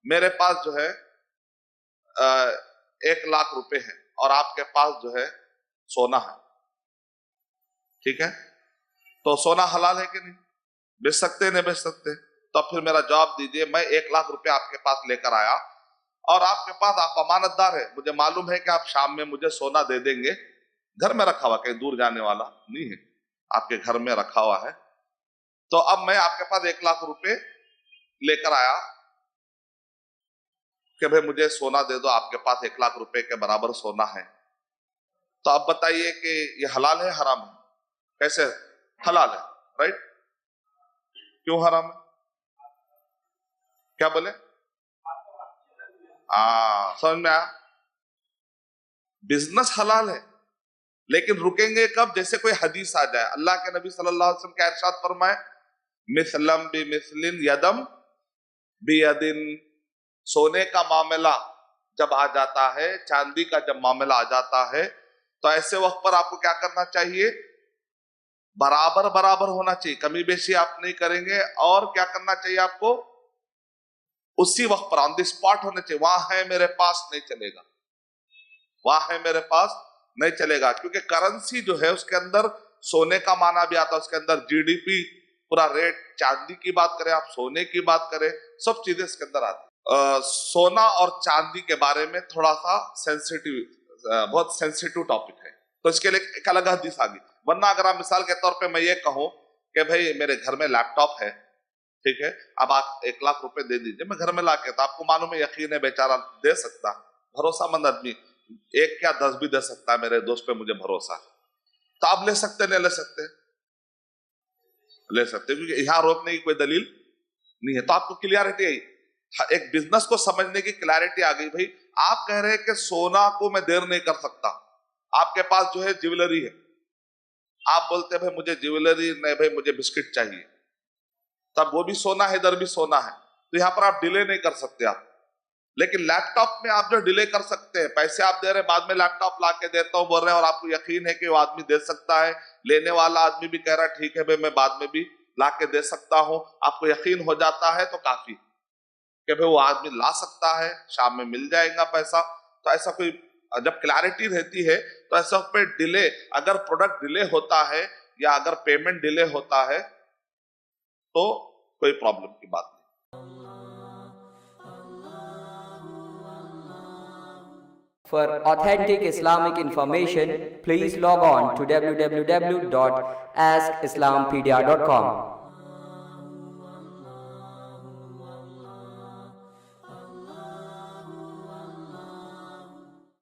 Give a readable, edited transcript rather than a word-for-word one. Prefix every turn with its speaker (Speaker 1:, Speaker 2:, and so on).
Speaker 1: मेरे पास जो है 1 लाख रुपए है और आपके पास जो है सोना है, ठीक है, तो सोना हलाल है कि नहीं? बेच सकते नहीं बेच सकते? तो फिर मेरा जवाब दीजिए, मैं 1 लाख रुपए आपके पास लेकर आया और आपके पास आप अमानतदार है, मुझे मालूम है कि आप शाम में मुझे सोना दे देंगे, घर में रखा हुआ, कहीं दूर जाने वाला नहीं है, आपके घर में रखा हुआ है। तो अब मैं आपके पास 1 लाख रुपए लेकर आया कि भाई मुझे सोना दे दो, आपके पास 1 लाख रुपए के बराबर सोना है। तो अब बताइए कि ये हलाल है हराम है? कैसे हलाल है? राइट? क्यों हराम है? क्या बोले? समझ में आया? बिजनेस हलाल है, लेकिन रुकेंगे कब? जैसे कोई हदीस आ जाए, अल्लाह के नबी सल्लल्लाहु अलैहि वसल्लम का इरशाद फरमाए, मिसलम बि मिसलिन यदम बि यदिन। सोने का मामला जब आ जाता है, चांदी का जब मामला आ जाता है, तो ऐसे वक्त पर आपको क्या करना चाहिए? बराबर बराबर होना चाहिए, कमी बेशी आप नहीं करेंगे। और क्या करना चाहिए आपको? उसी वक्त पर ऑन द स्पॉट होना चाहिए। वहां है मेरे पास नहीं चलेगा, वहां है मेरे पास नहीं चलेगा, क्योंकि करेंसी जो है उसके अंदर सोने का माना भी आता है, उसके अंदर जीडीपी पूरा रेट, चांदी की बात करें आप, सोने की बात करें, सब चीजें इसके अंदर आती है। सोना और चांदी के बारे में थोड़ा सा सेंसिटिव, बहुत सेंसिटिव टॉपिक है, तो इसके लिए एक अलग हदीस आ गई। वरना अगर आप मिसाल के तौर पे मैं ये कहूं कि भाई मेरे घर में लैपटॉप है, ठीक है, अब आप 1 लाख रुपए दे दीजिए, मैं घर में लाके, तो आपको मालूम है, यकीन है बेचारा दे सकता, भरोसामंद आदमी, एक क्या 10 भी दे सकता है, मेरे दोस्त पे मुझे भरोसा है, तो आप ले सकते नहीं ले सकते? ले सकते, क्योंकि यहां रोकने की कोई दलील नहीं है। तो आपको क्लियरिटी आई, एक बिजनेस को समझने की क्लैरिटी आ गई। भाई आप कह रहे हैं कि सोना को मैं देर नहीं कर सकता, आपके पास जो है ज्वेलरी है, आप बोलते हैं भाई मुझे ज्वेलरी नहीं, भाई मुझे बिस्किट चाहिए, तब वो भी सोना है, इधर भी सोना है, तो यहां पर आप डिले नहीं कर सकते आप। लेकिन लैपटॉप में आप जो डिले कर सकते हैं, पैसे आप दे रहे हैं, बाद में लैपटॉप ला के देता हूं बोल रहे हैं, और आपको यकीन है कि वो आदमी दे सकता है, लेने वाला आदमी भी कह रहा है ठीक है भाई मैं बाद में भी ला के दे सकता हूं, आपको यकीन हो जाता है, तो काफी कि भाई वो आदमी ला सकता है, शाम में मिल जाएगा पैसा। तो ऐसा कोई जब क्लैरिटी रहती है, तो ऐसा पे डिले, अगर प्रोडक्ट डिले होता है या अगर पेमेंट डिले होता है, तो कोई प्रॉब्लम की बात नहीं।
Speaker 2: For authentic Islamic information, please log on to www.askislampedia.com.